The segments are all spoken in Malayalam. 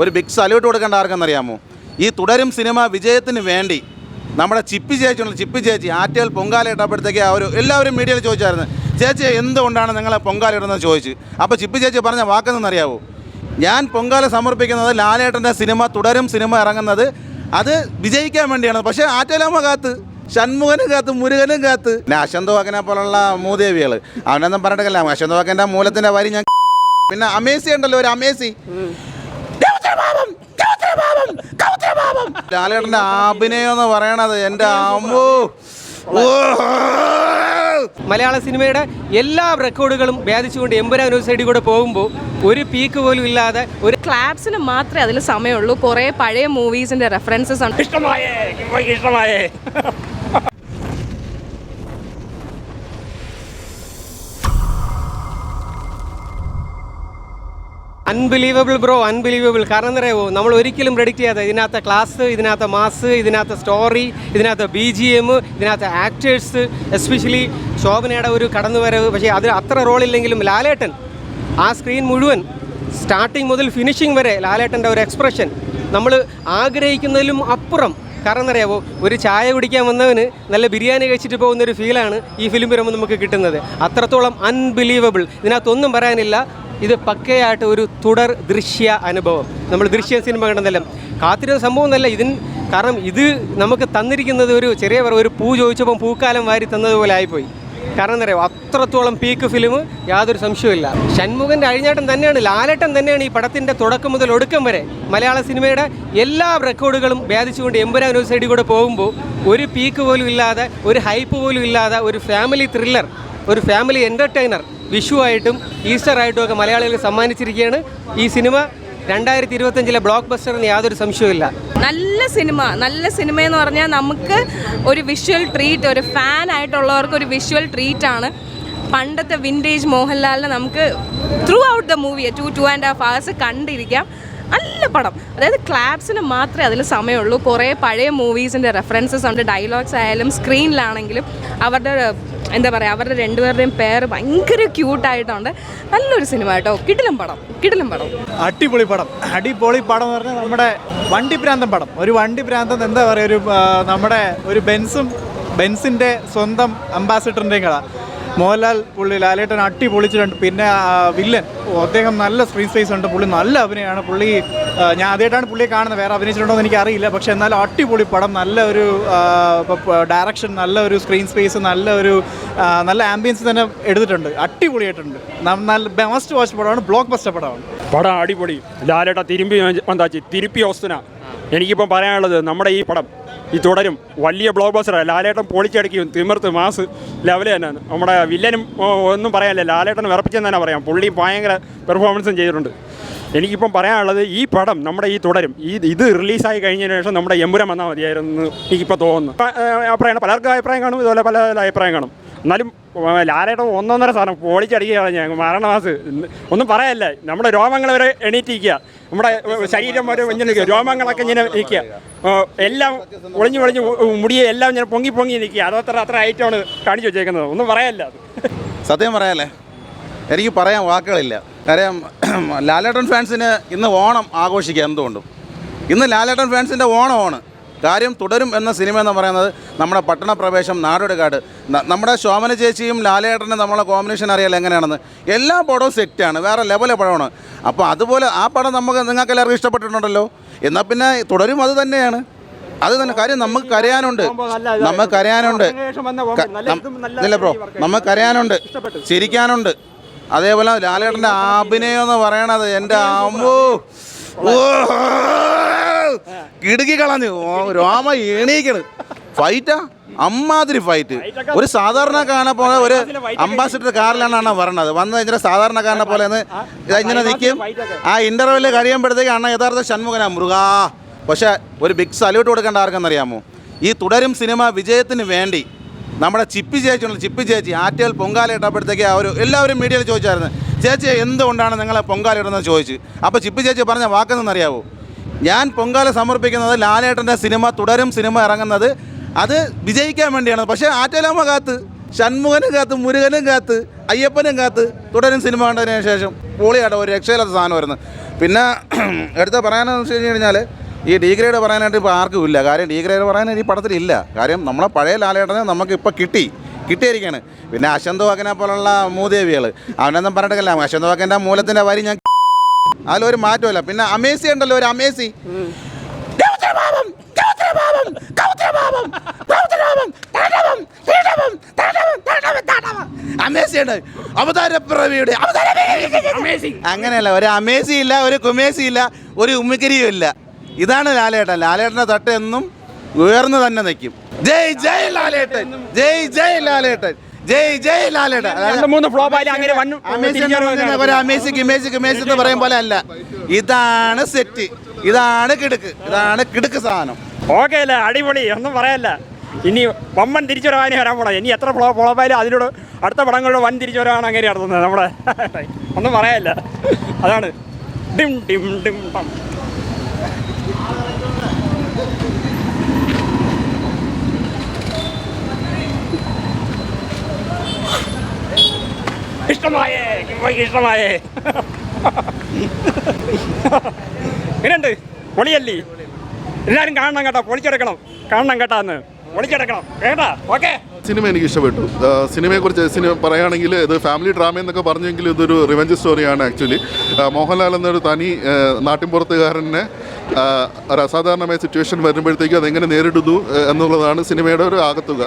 ഒരു ബിഗ് സല്യൂട്ട് കൊടുക്കേണ്ട ആർക്കെന്നറിയാമോ? ഈ തുടരും സിനിമ വിജയത്തിന് വേണ്ടി നമ്മുടെ ചിപ്പി ചേച്ചി ആറ്റുകാൽ പൊങ്കാല ഇട്ടപ്പോഴത്തേക്ക് എല്ലാവരും മീഡിയയിൽ ചോദിച്ചായിരുന്നു, ചേച്ചി എന്തുകൊണ്ടാണ് നിങ്ങളെ പൊങ്കാല ഇടുന്നത് ചോദിച്ച്. അപ്പോൾ ചിപ്പി ചേച്ചി പറഞ്ഞ വാക്കെന്നറിയാവോ? ഞാൻ പൊങ്കാല സമർപ്പിക്കുന്നത് ലാലേട്ടൻ്റെ തുടരും സിനിമ ഇറങ്ങുന്നത് അത് വിജയിക്കാൻ വേണ്ടിയാണ്. പക്ഷേ ആറ്റലാമ്മ കാത്ത്, ഷൺമുഖനും കാത്ത്, മുരുകനും കാത്ത്, പിന്നെ അശ്വന്ത് വാക്കനെ പോലുള്ള മൂദേവികൾ അവനൊന്നും പറഞ്ഞിട്ടില്ല. അശ്വന്ത് വാക്കൻ്റെ മൂലത്തിൻ്റെ വരി ഞാൻ പിന്നെ അമേസി ഉണ്ടല്ലോ, ഒരു അമേസി ലാലേട്ടൻ്റെ അഭിനയം എന്ന് പറയണത് എൻ്റെ അമ്മോ. മലയാള സിനിമയുടെ എല്ലാ റെക്കോർഡുകളും ഭേദിച്ചുകൊണ്ട് എമ്പുരാൻ ഒരു സൈഡിൽ കൂടെ പോകുമ്പോൾ ഒരു പീക്ക് പോലും ഇല്ലാതെ ഒരു ക്ലാപ്സിന് മാത്രമേ അതിൽ സമയമുള്ളൂ. കുറേ പഴയ മൂവീസിൻ്റെ റെഫറൻസസ് ഉണ്ട്. ഇഷ്ടമായേ അൺബിലീവബിൾ ബ്രോ, അൺബിലീവബിൾ. കാരണം എന്താ പറയുമോ, നമ്മൾ ഒരിക്കലും പ്രെഡിക്റ്റ് ചെയ്യാത്ത ഇതിനകത്ത് ക്ലാസ്, ഇതിനകത്ത് മാസ്, ഇതിനകത്ത് സ്റ്റോറി, ഇതിനകത്ത് BGM, ഇതിനകത്ത് ആക്ടേഴ്സ്, എസ്പെഷ്യലി ശോഭനയുടെ ഒരു കടന്നുവരവ്. പക്ഷേ അതിൽ അത്ര റോളില്ലെങ്കിലും ലാലേട്ടൻ ആ സ്ക്രീൻ മുഴുവൻ സ്റ്റാർട്ടിങ് മുതൽ ഫിനിഷിംഗ് വരെ ലാലേട്ടൻ്റെ ഒരു എക്സ്പ്രഷൻ നമ്മൾ ആഗ്രഹിക്കുന്നതിലും അപ്പുറം. കാരണം എന്നറിയാമോ, ഒരു ചായ കുടിക്കാൻ വന്നവന് നല്ല ബിരിയാണി കഴിച്ചിട്ട് പോകുന്നൊരു ഫീലാണ് ഈ ഫിലിം വരുമ്പോൾ നമുക്ക് കിട്ടുന്നത്. അത്രത്തോളം അൺബിലീവബിൾ. ഇതിനകത്തൊന്നും പറയാനില്ല. ഇത് പക്കയായിട്ട് ഒരു തുടർ ദൃശ്യ അനുഭവം. നമ്മൾ ദൃശ്യ സിനിമ കണ്ടെന്നെല്ലാം കാത്തിരുന്ന സംഭവം എന്നല്ല കാരണം ഇത് നമുക്ക് തന്നിരിക്കുന്നത് ഒരു പൂ ചോദിച്ചപ്പം പൂക്കാലം വാരി തന്നതുപോലെ ആയിപ്പോയി. കാരണം എന്താ പറയുക, അത്രത്തോളം പീക്ക് ഫിലിം, യാതൊരു സംശയമില്ല. ഷൺമുഖൻ്റെ അഴിഞ്ഞാട്ടം തന്നെയാണ്, ലാലേട്ടൻ തന്നെയാണ് ഈ പടത്തിൻ്റെ തുടക്കം മുതൽ ഒടുക്കം വരെ മലയാള സിനിമയുടെ എല്ലാ റെക്കോർഡുകളും ഭേദിച്ചുകൊണ്ട് എമ്പുരാൻ ഒരു സൈഡിൽ കൂടെ പോകുമ്പോൾ ഒരു പീക്ക് പോലും ഇല്ലാതെ, ഒരു ഹൈപ്പ് പോലും ഇല്ലാതെ, ഒരു ഫാമിലി ത്രില്ലർ, ഒരു ഫാമിലി എൻ്റർടൈനർ വിഷുവായിട്ടും ഈസ്റ്ററായിട്ടും ഒക്കെ മലയാളികൾക്ക് സമ്മാനിച്ചിരിക്കുകയാണ്. ഈ സിനിമ 2025 ബ്ലോക്ക് ബസ്റ്ററിന് യാതൊരു സംശയവുമില്ല. നല്ല സിനിമ എന്ന് പറഞ്ഞാൽ നമുക്ക് ഒരു വിഷ്വൽ ട്രീറ്റ്, ഒരു ഫാൻ ആയിട്ടുള്ളവർക്ക് ഒരു വിഷ്വൽ ട്രീറ്റാണ്. പണ്ടത്തെ വിൻറ്റേജ് മോഹൻലാലിനെ നമുക്ക് through out the movie 2.5 hours കണ്ടിരിക്കാം. നല്ല പടം. അതായത് ക്ലാപ്സിന് മാത്രമേ അതിൽ സമയമുള്ളൂ. കുറേ പഴയ മൂവീസിൻ്റെ റെഫറൻസസ് ഉണ്ട്. ഡയലോഗ്സ് ആയാലും സ്ക്രീനിലാണെങ്കിലും അവരുടെ രണ്ടുപേരുടെയും പേര് ഭയങ്കര ക്യൂട്ടായിട്ടുണ്ട്. നല്ലൊരു സിനിമ കേട്ടോ. കിടിലം പടം. അടിപൊളി പടം എന്ന് പറഞ്ഞാൽ നമ്മുടെ വണ്ടിപ്രാന്തം പടം. ഒരു വണ്ടിപ്രാന്തം എന്താ പറയുക, നമ്മുടെ ഒരു ബെൻസിൻ്റെ സ്വന്തം അംബാസിഡറിൻ്റെയും കഥ. മോഹൻലാൽ ലാലേട്ടൻ അടിപൊളിച്ചിട്ടുണ്ട്. പിന്നെ വില്ലൻ അദ്ദേഹം നല്ല സ്ക്രീൻ സ്പേസ് ഉണ്ട്. പുള്ളി നല്ല അഭിനയമാണ്. ഞാൻ ആദ്യമായിട്ടാണ് പുള്ളിയെ കാണുന്നത്, വേറെ അഭിനയിച്ചിട്ടുണ്ടോ എന്ന് എനിക്കറിയില്ല. പക്ഷേ എന്നാലും അടിപൊളി പടം. നല്ല ഒരു ഡയറക്ഷൻ, നല്ല ഒരു സ്ക്രീൻ സ്പേസ്, നല്ല ആംബിയൻസ് തന്നെ എടുത്തിട്ടുണ്ട്. അടിപൊളിയായിട്ടുണ്ട്. നല്ല മസ്റ്റ് വാച്ച് പടമാണ്. ബ്ലോക്ക് ബസ്റ്റർ പടമാണ്. പടം അടിപൊളി. ലാലേട്ട തിരുപ്പി ഓസ്തുന. എനിക്കിപ്പം പറയാനുള്ളത്, നമ്മുടെ ഈ പടം ഈ തുടരും വലിയ ബ്ലോക്ക് ബസ്റ്ററാണ്. ലാലേട്ടൻ പൊളിച്ചടിക്കും, തിമിർത്ത് മാസ് ലെവൽ തന്നെയാണ്. നമ്മുടെ വില്ലനും ഒന്നും പറയാനില്ല, ലാലേട്ടൻ വിറപ്പിച്ചെന്ന് തന്നെ പറയാം. പുള്ളി ഭയങ്കര പെർഫോമൻസും ചെയ്തിട്ടുണ്ട്. എനിക്കിപ്പം പറയാനുള്ളത്, ഈ പടം നമ്മുടെ ഈ തുടരും ഇത് റിലീസായി കഴിഞ്ഞതിന് ശേഷം നമ്മുടെ എമ്പുരാൻ വന്നാൽ മതിയായിരുന്നു എനിക്കിപ്പോൾ തോന്നുന്നു. അഭിപ്രായമാണ്, പലർക്കും അഭിപ്രായം കാണും, ഇതുപോലെ പല അഭിപ്രായം കാണും. എന്നാലും ലാലേട്ടൻ 1.5 സാധനം പൊളിച്ചടിക്കുകയാണ്. ഞാൻ മരണമാസ് ഒന്നും പറയാനില്ല. നമ്മുടെ രോമങ്ങൾ വരെ എണീറ്റിരിക്കുക, നമ്മുടെ ശരീരം വരെ ഇങ്ങനെ രോമങ്ങളൊക്കെ ഇങ്ങനെ നിൽക്കുക, എല്ലാം ഒളിഞ്ഞു മുടിയെ എല്ലാം ഇങ്ങനെ പൊങ്ങി നിൽക്കുക. അത്ര ഐറ്റമാണ് കാണിച്ചു വെച്ചേക്കുന്നത്. ഒന്നും പറയാനില്ല. സത്യം പറയാല്ലേ, എനിക്ക് പറയാൻ വാക്കുകളില്ല. കാര്യം ലാലേട്ടൻ ഫാൻസിന് ഇന്ന് ഓണം ആഘോഷിക്കുക. എന്തുകൊണ്ടും ഇന്ന് ലാലേട്ടൻ ഫാൻസിൻ്റെ ഓണമാണ്. കാര്യം തുടരും എന്ന സിനിമ എന്ന് പറയുന്നത് നമ്മുടെ പട്ടണപ്രവേശം, നാടോടുകാട്, നമ്മുടെ ശോഭന ചേച്ചിയും ലാലേട്ടനും നമ്മളെ കോമ്പിനേഷൻ അറിയാലോ എങ്ങനെയാണെന്ന്. എല്ലാ പടവും സെറ്റാണ്, വേറെ ലെവലെ പടമാണ്. അപ്പോൾ അതുപോലെ ആ പടം നിങ്ങൾക്ക് എല്ലാവർക്കും ഇഷ്ടപ്പെട്ടിട്ടുണ്ടല്ലോ. എന്നാൽ പിന്നെ തുടരും അത് തന്നെയാണ്. കാര്യം നമുക്ക് കരയാനുണ്ട്, ഇല്ല ബ്രോ, നമുക്ക് കരയാനുണ്ട്, ചിരിക്കാനുണ്ട്. അതേപോലെ ലാലേട്ടൻ്റെ അഭിനയം എന്ന് പറയണത് എൻ്റെ അമ്മോ, കിടുക്കി കളഞ്ഞു, രോമ എണീക്കണ്. ഫൈറ്റാ, അമ്മാതിരി ഫൈറ്റ്. ഒരു സാധാരണക്കാരനെ പോലെ, ഒരു അംബാസിഡർ കാറിലാണ് പറഞ്ഞത്. വന്ന് കഴിഞ്ഞാൽ സാധാരണക്കാരനെ പോലെ ഇങ്ങനെ നിൽക്കും. ആ ഇൻ്റർവെല്ലിൽ കഴിയുമ്പോഴത്തേക്ക് അണ്ണ യഥാർത്ഥ ഷൺമുഖനാ മൃഗാ. പക്ഷേ ഒരു ബിഗ് സല്യൂട്ട് കൊടുക്കേണ്ട ആർക്കെന്നറിയാമോ? ഈ തുടരും സിനിമ വിജയത്തിന് വേണ്ടി നമ്മുടെ ചിപ്പി ചേച്ചി ആറ്റുകാൽ പൊങ്കാല ഇട്ടപ്പോഴത്തേക്ക് എല്ലാവരും മീഡിയയിൽ ചോദിച്ചായിരുന്നു, ചേച്ചി എന്തുകൊണ്ടാണ് നിങ്ങളെ പൊങ്കാല ഇടുന്നത് ചോദിച്ച്. അപ്പോൾ ചിപ്പി ചേച്ചി പറഞ്ഞ വാക്കെന്നറിയാവോ? ഞാൻ പൊങ്കാല സമർപ്പിക്കുന്നത് ലാലേട്ടൻ്റെ തുടരും സിനിമ ഇറങ്ങുന്നത് അത് വിജയിക്കാൻ വേണ്ടിയാണ്. പക്ഷേ ആറ്റലാമ്മ കാത്ത്, ഷൺമുഖനും കാത്ത്, മുരുകനും കാത്ത്, അയ്യപ്പനും കാത്ത് തുടരും സിനിമ കണ്ടതിന് ശേഷം പൊളിയാട്ടോ, ഒരു രക്ഷയില്ലാത്ത സാധനം വരുന്നത്. പിന്നെ എടുത്ത് പറയാനെന്ന് വെച്ച് കഴിഞ്ഞാൽ ഈ ഡീഗ്രേഡ് പറയാനായിട്ട് ഇപ്പോൾ ആർക്കും ഇല്ല. കാര്യം ഡീഗ്രേഡ് പറയാനായിട്ട് ഈ പടത്തിലില്ല. കാര്യം നമ്മളെ പഴയ ലാലേട്ടനെ നമുക്കിപ്പോൾ കിട്ടിയിരിക്കുകയാണ്. പിന്നെ അശന്ത് വാക്കിനെ പോലുള്ള മൂദേവികൾ അവനൊന്നും പറഞ്ഞിട്ടില്ല. അശന്ത് വാക്കിൻ്റെ മൂലത്തിൻ്റെ വരി ഞാൻ അതിലൊരു മാറ്റമില്ല. പിന്നെ അമേസി ഉണ്ടല്ലോ, ഒരു അമേസി അമേസിയുണ്ട്, അവതാരപ്പിറവിയുടെ അങ്ങനെയല്ല, ഒരു അമേസി ഇല്ല, ഒരു കുമേസി ഇല്ല, ഒരു ഉമ്മിക്കരിയും ഇല്ല. ഇതാണ് ലാലേട്ടൻ. ലാലേട്ടൻ്റെ തട്ട് എന്നും ഉയർന്നു തന്നെ നിൽക്കും. ജയ് ജയ് ലാലേട്ടൻ, ജയ് ജയ് ലാലേട്ടൻ, ജയ് ജയ് ലാലേട്ടൻ. ഒരു അമേസി കിമേസി എന്ന് പറയും പോലെ അല്ല. ഇതാണ് സെറ്റ്, ഇതാണ് കിടുക്ക് സാധനം. ഓക്കെ അല്ലേ, അടിപൊളി, ഒന്നും പറയല്ല. ഇനി വമ്പൻ തിരിച്ചുവരവാനേ വരാൻ പോണേ. ഇനി എത്ര ഫ്ലോപ്പായാലും അതിലൂടെ അടുത്ത പടങ്ങളുടെ വൻ തിരിച്ചുവരവാണ് അങ്ങനെ നടത്തുന്നത് നമ്മുടെ. ഒന്നും പറയല്ല, അതാണ് ഡിം ഡിം ഡിം ടം. ഇഷ്ടമായേ എങ്ങനെയുണ്ട്? പൊളിയല്ലേ? എല്ലാവരും കാണണം കേട്ടോ, കാണണം കേട്ടോ, പൊളിച്ചെടുക്കണം കേട്ടാ. ഓക്കെ, സിനിമ എനിക്ക് ഇഷ്ടപ്പെട്ടു. സിനിമയെക്കുറിച്ച് പറയുകയാണെങ്കിൽ ഇത് ഫാമിലി ഡ്രാമ എന്നൊക്കെ പറഞ്ഞെങ്കിൽ ഇതൊരു റിവെഞ്ച് സ്റ്റോറിയാണ് ആക്ച്വലി. മോഹൻലാൽ എന്നൊരു തനി നാട്ടിൻപുറത്തുകാരനെ ഒരു അസാധാരണമായ സിറ്റുവേഷൻ വരുമ്പോഴത്തേക്കും അതെങ്ങനെ നേരിടുന്നു എന്നുള്ളതാണ് സിനിമയുടെ ഒരു ആകത്തുക.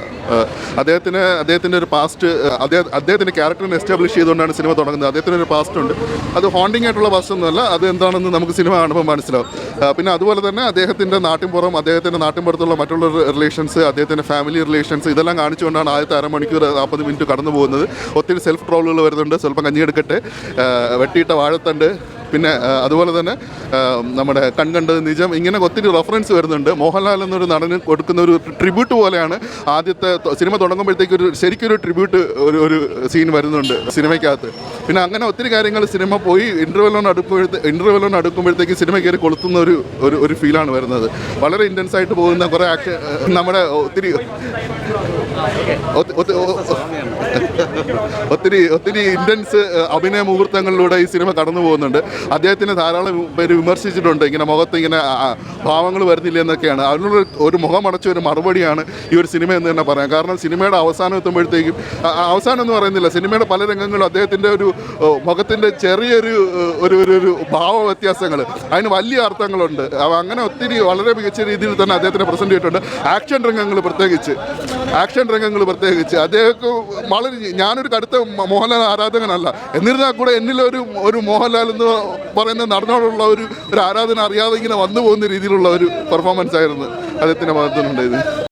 അദ്ദേഹത്തിൻ്റെ ഒരു പാസ്റ്റ്, അദ്ദേഹത്തിൻ്റെ ക്യാരക്ടറിനെ എസ്റ്റാബ്ലിഷ് ചെയ്തുകൊണ്ടാണ് സിനിമ തുടങ്ങുന്നത്. അദ്ദേഹത്തിൻ്റെ ഒരു പാസ്റ്റ് ഉണ്ട്. അത് ഹോണ്ടിങ് ആയിട്ടുള്ള പാസ്റ്റ് ഒന്നുമല്ല, അത് എന്താണെന്ന് നമുക്ക് സിനിമ കാണുമ്പോൾ മനസ്സിലാവും. പിന്നെ അതുപോലെ തന്നെ അദ്ദേഹത്തിൻ്റെ നാട്ടിൻപുറത്തുള്ള മറ്റുള്ള റിലേഷൻസ്, അദ്ദേഹത്തിൻ്റെ ഫാമിലി റിലേഷൻസ്, ഇതെല്ലാം കാണിച്ചുകൊണ്ടാണ് ആദ്യത്തെ അരമണിക്കൂർ 40 മിനിറ്റ് കടന്നു പോകുന്നത്. ഒത്തിരി സെൽഫ് ട്രോളുകൾ വരുന്നുണ്ട്. സ്വല്പം കഞ്ഞിയെടുക്കട്ടെ, വെട്ടിയിട്ട വാഴത്തണ്ട്, പിന്നെ അതുപോലെ തന്നെ നമ്മുടെ കൺകണ്ടത് നിജം, ഇങ്ങനെ ഒത്തിരി റെഫറൻസ് വരുന്നുണ്ട്. മോഹൻലാൽ എന്നൊരു നടന് കൊടുക്കുന്ന ഒരു ട്രിബ്യൂട്ട് പോലെയാണ് ആദ്യത്തെ സിനിമ തുടങ്ങുമ്പോഴത്തേക്ക് ശരിക്കൊരു ട്രിബ്യൂട്ട് ഒരു സീൻ വരുന്നുണ്ട് സിനിമയ്ക്കകത്ത്. പിന്നെ അങ്ങനെ ഒത്തിരി കാര്യങ്ങൾ സിനിമ പോയി ഇൻ്റർവെല്ലോട് അടുക്കുമ്പോഴത്തേക്ക് സിനിമ കയറി കൊളുത്തുന്ന ഒരു ഫീലാണ് വരുന്നത്. വളരെ ഇൻറ്റൻസ് ആയിട്ട് പോകുന്ന കുറേ ആക്ഷൻ, നമ്മുടെ ഒത്തിരി ഇൻറ്റൻസ് അഭിനയ മുഹൂർത്തങ്ങളിലൂടെ ഈ സിനിമ കടന്നു പോകുന്നുണ്ട്. അദ്ദേഹത്തിന് ധാരാളം പേര് വിമർശിച്ചിട്ടുണ്ട്, ഇങ്ങനെ മുഖത്ത് ഇങ്ങനെ ഭാവങ്ങൾ വരുന്നില്ല എന്നൊക്കെയാണ്. അതിനുള്ള ഒരു മുഖമടച്ച ഒരു മറുപടിയാണ് ഈ ഒരു സിനിമ എന്ന് തന്നെ പറയാം. കാരണം സിനിമയുടെ അവസാനം എത്തുമ്പോഴത്തേക്കും, അവസാനം എന്ന് പറയുന്നില്ല, സിനിമയുടെ പല രംഗങ്ങളും അദ്ദേഹത്തിൻ്റെ ഒരു മുഖത്തിൻ്റെ ചെറിയൊരു ഒരു ഭാവ വ്യത്യാസങ്ങൾ, അതിന് വലിയ അർത്ഥങ്ങളുണ്ട്. അങ്ങനെ ഒത്തിരി വളരെ മികച്ച രീതിയിൽ തന്നെ അദ്ദേഹത്തിനെ പ്രസൻറ്റ് ചെയ്തിട്ടുണ്ട്. ആക്ഷൻ രംഗങ്ങൾ പ്രത്യേകിച്ച് അദ്ദേഹം വളരെ, ഞാനൊരു കടുത്ത മോഹൻലാൽ ആരാധകനല്ല, എന്നിരുന്നാൽ കൂടെ എന്നിലൊരു മോഹൻലാൽ എന്ന് പറയുന്ന നടനോടുള്ള ഒരു ആരാധന അറിയാതെ ഇങ്ങനെ വന്നു പോകുന്ന രീതിയിലുള്ള ഒരു പെർഫോമൻസ് ആയിരുന്നു അദ്ദേഹത്തിൻ്റെ ഭാഗത്തുനിന്നുണ്ടായത്.